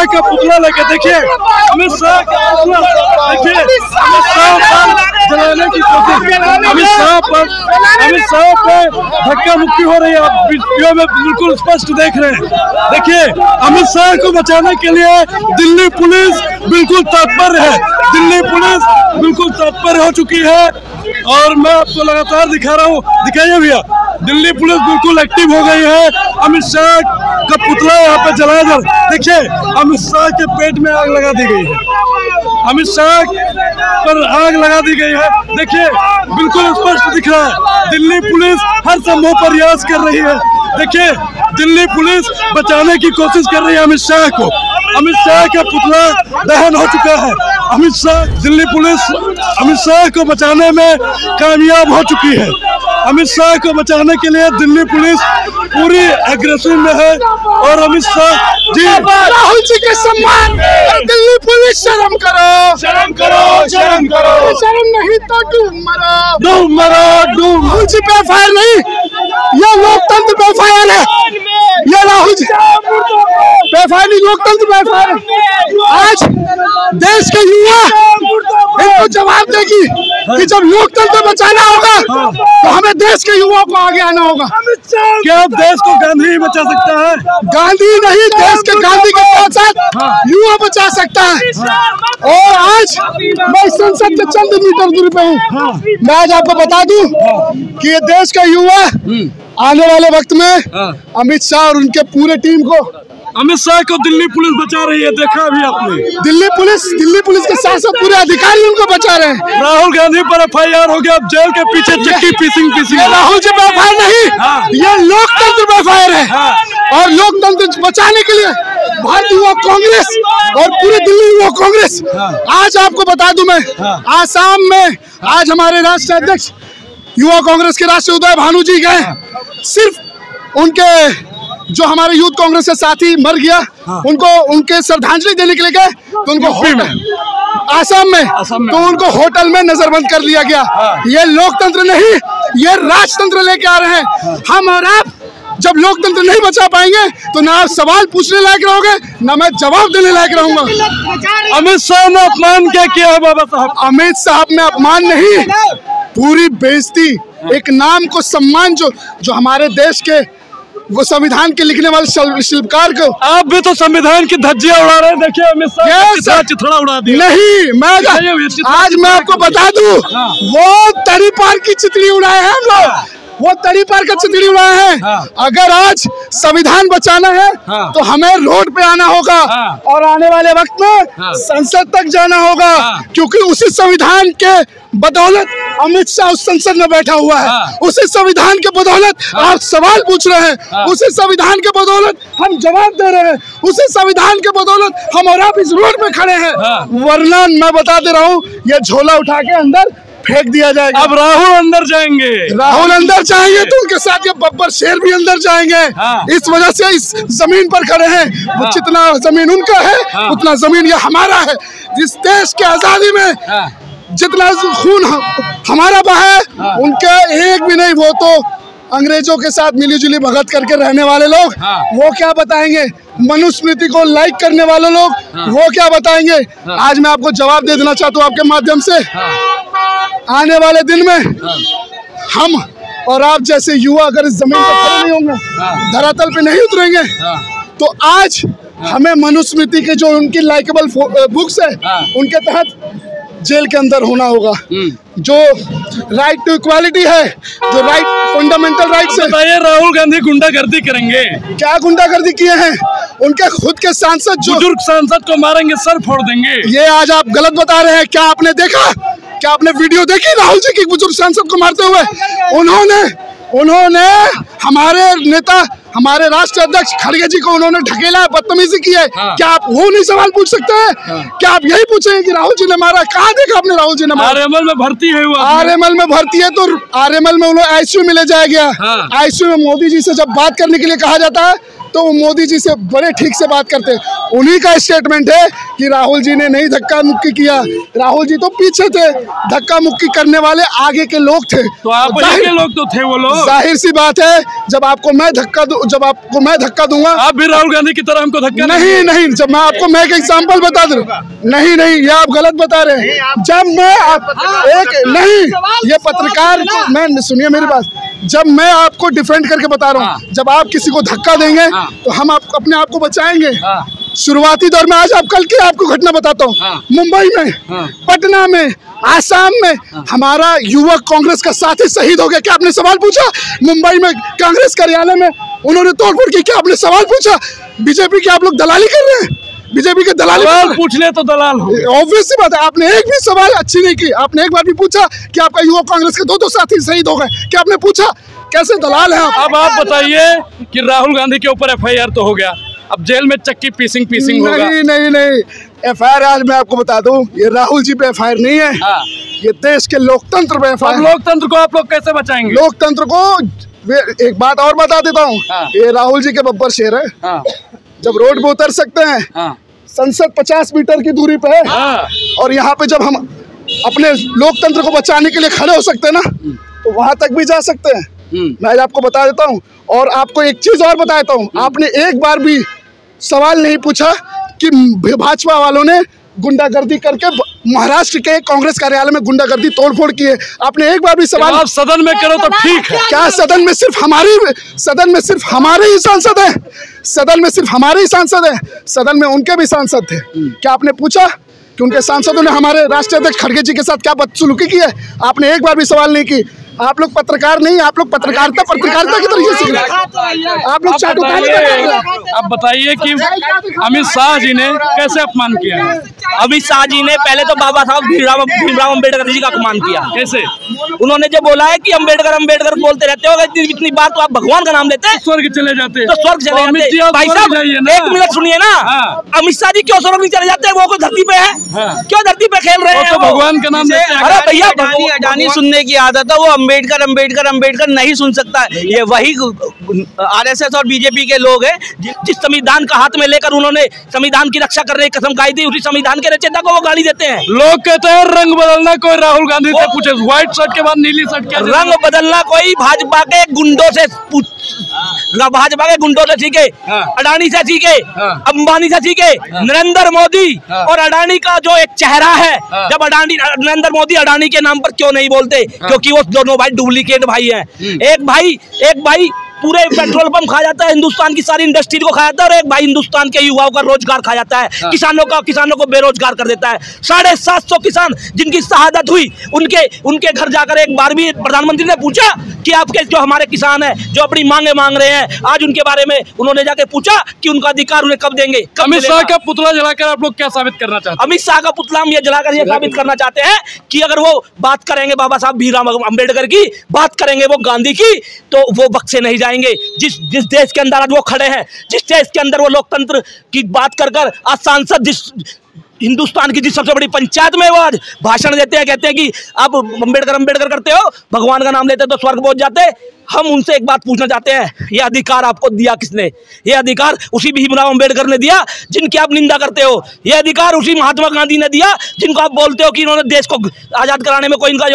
शाह का पुतला लेके देखिए, अमित शाह का पुतला देखिए, अमित शाह पर जलाने की कोशिश, अमित शाह पे धक्का मुक्की हो रही है। आप वीडियो में बिल्कुल स्पष्ट देख रहे हैं। देखिए, अमित शाह को बचाने के लिए दिल्ली पुलिस बिल्कुल तत्पर है, दिल्ली पुलिस बिल्कुल तत्पर हो चुकी है। और मैं आपको लगातार दिखा रहा हूँ, दिखाइए भैया, दिल्ली पुलिस बिल्कुल एक्टिव हो गई है। अमित शाह का पुतला यहाँ पे जलाया जा रहा है। देखिए, अमित शाह के पेट में आग लगा दी गई है, अमित शाह पर आग लगा दी गई है। देखिए, बिल्कुल स्पष्ट दिख रहा है, दिल्ली पुलिस हर संभव प्रयास कर रही है। देखिए, दिल्ली पुलिस बचाने की कोशिश कर रही है अमित शाह को। अमित शाह का पुतला दहन हो चुका है। अमित शाह, दिल्ली पुलिस अमित शाह को बचाने में कामयाब हो चुकी है। अमित शाह को बचाने के लिए दिल्ली पुलिस पूरी एग्रेसिव में है। और अमित शाह जी, राहुल जी के सम्मान, दिल्ली पुलिस शर्म करो, शर्म करो, शर्म करो, शर्म नहीं तो डूब मरो, डूब मरो, डूब। राहुल जी पे एफआईआर नहीं, यह लोकतंत्र पे एफआईआर है। ये राहुल जी पे एफआईआर नहीं, लोकतंत्र पे एफआईआर है। आज देश के युवा इनको जवाब देगी कि जब लोकतंत्र बचाना होगा तो हमें देश के युवाओं को आगे आना होगा। क्या अब देश को गांधी ही बचा सकता है? गांधी नहीं, देश के गांधी के साथ साथ युवा बचा सकता है। और आज मैं संसद के चंद मीटर दूरी पे हूँ। मैं आज आपको बता दूं कि ये देश का युवा आने वाले वक्त में अमित शाह और उनके पूरे टीम को, अमित शाह को दिल्ली पुलिस बचा रही है, देखा अभी आपने। दिल्ली पुलिस के साथ साथ पूरे अधिकारी उनको बचा रहे हैं। राहुल गांधी पर एफआईआर हो गया, अब जेल के पीछे चक्की पीसिंग। राहुल जी पे एफआईआर नहीं, ये लोकतंत्र पे एफआईआर है। और लोकतंत्र बचाने के लिए भारतीय युवा कांग्रेस और पूरे दिल्ली युवा कांग्रेस, आज आपको बता दूं मैं, आसाम में आज हमारे राष्ट्रीय अध्यक्ष युवा कांग्रेस के राष्ट्रीय उदय भानु जी गए, सिर्फ उनके जो हमारे यूथ कांग्रेस के साथी मर गया उनको उनके श्रद्धांजलि देने के लिए गए, तो उनको आसाम में तो उनको होटल में नजरबंद कर लिया गया। ये लोकतंत्र नहीं, ये राजतंत्र लेके आ रहे हैं। हम और आप जब लोकतंत्र नहीं बचा पाएंगे तो ना आप सवाल पूछने लायक रहोगे, ना मैं जवाब देने लायक रहूंगा। अमित शाह ने अपमान क्या किया है बाबा साहब? अमित साहब ने अपमान नहीं, पूरी बेइज्जती, एक नाम को सम्मान जो हमारे देश के वो संविधान के लिखने वाले शिल्पकार को। आप भी तो संविधान की धज्जियां उड़ा रहे हैं। देखिए, अमित शाह चिथड़ा उड़ा दिया। नहीं, मैं आज मैं आपको बता दूं, वो तरी पार की चितड़ी उड़ाए हैं हम लोग, वो तरी पार का चितड़ी उड़ाए हैं। अगर आज संविधान बचाना है तो हमें रोड पे आना होगा और आने वाले वक्त में संसद तक जाना होगा, क्योंकि उसी संविधान के बदौलत अमित शाह उस संसद में बैठा हुआ है। उसी संविधान के बदौलत आप सवाल पूछ रहे हैं, उसी संविधान के बदौलत हम जवाब दे रहे हैं, उसी संविधान के बदौलत हम और आप इस रोड पे खड़े हैं। वरना मैं बता दे रहा हूँ, ये झोला उठा के अंदर फेंक दिया जाएगा। अब राहुल अंदर जाएंगे, राहुल अंदर जाएंगे तो उनके साथ ये बब्बर शेर भी अंदर जाएंगे। इस वजह से इस जमीन पर खड़े हैं। वो जितना जमीन उनका है उतना जमीन ये हमारा है। जिस देश के आजादी में जितना खून हमारा बहा है, उनके एक भी नहीं। वो तो अंग्रेजों के साथ मिलीजुली भगत करके रहने वाले लोग, वो क्या बताएंगे? मनुस्मृति को लाइक करने वाले लोग, वो क्या बताएंगे? आज मैं आपको जवाब दे देना चाहता हूँ आपके माध्यम से। आने वाले दिन में हम और आप जैसे युवा अगर इस जमीन पर खड़े नहीं होंगे, धरातल पे नहीं उतरेंगे, तो आज हमें मनुस्मृति के जो उनकी लाइकेबल बुक्स है उनके तहत जेल के अंदर होना होगा। जो राइट टू इक्वालिटी है, जो राइट फंडामेंटल राइट्स है। बताइए, राहुल गांधी गुंडागर्दी करेंगे? क्या गुंडागर्दी किए हैं? उनके खुद के सांसद, जो बुजुर्ग सांसद को मारेंगे, सर फोड़ देंगे। ये आज आप गलत बता रहे हैं। क्या आपने देखा, क्या आपने वीडियो देखी राहुल जी की बुजुर्ग सांसद को मारते हुए? उन्होंने हमारे नेता, हमारे राष्ट्रीय अध्यक्ष खड़गे जी को उन्होंने ढकेला, बदतमीजी की है। क्या आप वो नहीं सवाल पूछ सकते हैं? क्या आप यही पूछेंगे कि राहुल जी ने मारा? कहाँ देखा आपने राहुल जी ने मारा? आरएमएल में भर्ती है वो। आरएमएल में भर्ती है तो आरएमएल में उन्हें आईसीयू में ले जाया गया। आईसीयू में मोदी जी से जब बात करने के लिए कहा जाता है तो वो मोदी जी से बड़े ठीक से बात करते हैं। उन्हीं का स्टेटमेंट है कि राहुल जी ने नहीं धक्का मुक्की किया, राहुल जी तो पीछे थे, धक्का मुक्की करने वाले आगे के लोग थे। तो आप के लोग तो थे वो लोग। जाहिर सी बात है, जब आपको मैं धक्का दूंगा, आप भी राहुल गांधी की तरह हमको धक्का नहीं। जब मैं आपको मैं एक एग्जांपल बता दूं, नहीं ये आप गलत बता रहे हैं। जब मैं ये पत्रकार, मैं सुनिए मेरी बात, जब मैं आपको डिफेंड करके बता रहा हूँ, जब आप किसी को धक्का देंगे तो हम अपने आप को बचाएंगे। शुरुआती दौर में, आज आप कल की आपको घटना बताता हूँ, मुंबई में, पटना में, आसाम में हमारा युवक कांग्रेस का साथी शहीद हो गया। क्या आपने सवाल पूछा? मुंबई में कांग्रेस कार्यालय में उन्होंने तोड़फोड़ की, क्या आपने सवाल पूछा? बीजेपी की आप लोग दलाली कर रहे हैं, बीजेपी के दलाली पूछ ले तो दलाल हो। ऑब्वियस सी बात है। आपने एक भी सवाल अच्छी नहीं की। आपने एक बार भी पूछा कि आपका युवक कांग्रेस के दो साथी शहीद हो गए? क्या आपने पूछा? कैसे दलाल है आप? अब आप बताइए कि राहुल गांधी के ऊपर FIR तो हो गया, अब जेल में चक्की पीसिंग होगा। नहीं FIR आज मैं आपको बता दूं, ये राहुल जी पे FIR नहीं है, ये देश के लोकतंत्र पे FIR। लोकतंत्र को आप लोग कैसे बचाएंगे? लोकतंत्र को एक बात और बता देता हूँ, ये राहुल जी के बब्बर शेर है। जब रोड पे उतर सकते हैं, संसद 50 मीटर की दूरी पे है, और यहाँ पे जब हम अपने लोकतंत्र को बचाने के लिए खड़े हो सकते हैं ना, तो वहां तक भी जा सकते हैं। मैं आपको बता देता हूँ, और आपको एक चीज और बता देता हूँ, आपने एक बार भी सवाल नहीं पूछा कि भाजपा वालों ने गुंडागर्दी करके महाराष्ट्र के कांग्रेस कार्यालय में गुंडागर्दी तोड़फोड़ की है। आपने एक बार भी सवाल, आप सदन में करो तो ठीक है। क्या सदन में सिर्फ हमारे ही सांसद हैं? सदन में सिर्फ हमारे ही सांसद हैं? सदन में उनके भी सांसद थे। क्या आपने पूछा कि उनके सांसदों ने हमारे राष्ट्रीय अध्यक्ष खड़गे जी के साथ क्या बदसलूकी की है? आपने एक बार भी सवाल नहीं की। आप लोग पत्रकार नहीं, आप लोग पत्रकारिता की तरीके से आप लोग चाटुकारी। अब बताइए कि अमित शाह जी ने कैसे अपमान किया है? अमित शाह जी ने पहले तो बाबा साहब भीमराव अम्बेडकर जी का अपमान किया। कैसे? उन्होंने जो बोला है कि अम्बेडकर बोलते रहते हो, इतनी बार तो आप भगवान का नाम लेते हैं, स्वर्ग चले जाते हैं। तो स्वर्ग चले जाते हैं। भाई साहब एक मिनट सुनिए ना, अमित शाह जी क्यों स्वर्ग नहीं चले जाते? वो धरती पे है, क्यों धरती पे खेल रहे हैं? भगवान का नाम लेते हैं। अरे भैया, अडानी सुनने की आदत है, वो अम्बेडकर नहीं सुन सकता है। ये वही RSS और बीजेपी के लोग हैं जिस संविधान का हाथ में लेकर उन्होंने संविधान की रक्षा करने की कसम खाई थी, उसी संविधान के रचयिता को वो गाली देते हैं। लोग कहते हैं रंग बदलना कोई राहुल गांधी से पूछे, व्हाइट शर्ट के बाद नीली शर्ट के रंग बदलना कोई भाजपा के गुंडों से सीखे, अडानी से सीखे, अंबानी से सीखे। नरेंद्र मोदी और अडानी का जो एक चेहरा है, जब नरेंद्र मोदी अडानी के नाम पर क्यों नहीं बोलते? क्योंकि वो दोनों भाई डुप्लीकेट भाई हैं। एक भाई पूरे पेट्रोल पंप खा जाता है, हिंदुस्तान की सारी इंडस्ट्री को खा जाता है, और एक भाई हिंदुस्तान के युवाओं का रोजगार खा जाता है, किसानों को बेरोजगार कर देता है। 750 किसान जिनकी शहादत हुई, उनके घर जाकर एक बार भी प्रधानमंत्री ने पूछा कि आपके जो हमारे किसान हैं जो अपनी मांगे मांग रहे हैं, आज उनके बारे में उन्होंने जाके पूछा कि उनका अधिकार उन्हें कब देंगे? अमित शाह का पुतला जलाकर आप लोग क्या साबित करना चाहते हैं? अमित शाह का पुतला हम ये जलाकर ये साबित करना चाहते हैं कि अगर वो बात करेंगे बाबा साहब भीमराव अम्बेडकर की, बात करेंगे वो गांधी की, तो वो बख्शे नहीं जाएंगे। जिस देश के अंदर आज वो खड़े हैं, जिस देश के अंदर वो लोकतंत्र की बात कर आज सांसद हिंदुस्तान की जिस सबसे बड़ी पंचायत में वो आज भाषण देते हैं, कहते हैं कि आप अम्बेडकर करते हो, भगवान का नाम लेते तो स्वर्ग पहुंच जाते। हम उनसे एक बात पूछना चाहते हैं, ये अधिकार आपको दिया किसने? ये अधिकार उसी भीमराव अम्बेडकर ने दिया जिनकी आप निंदा करते हो। ये अधिकार उसी महात्मा गांधी ने दिया जिनको आप बोलते हो कि इन्होंने देश को आजाद कराने में कोई इनका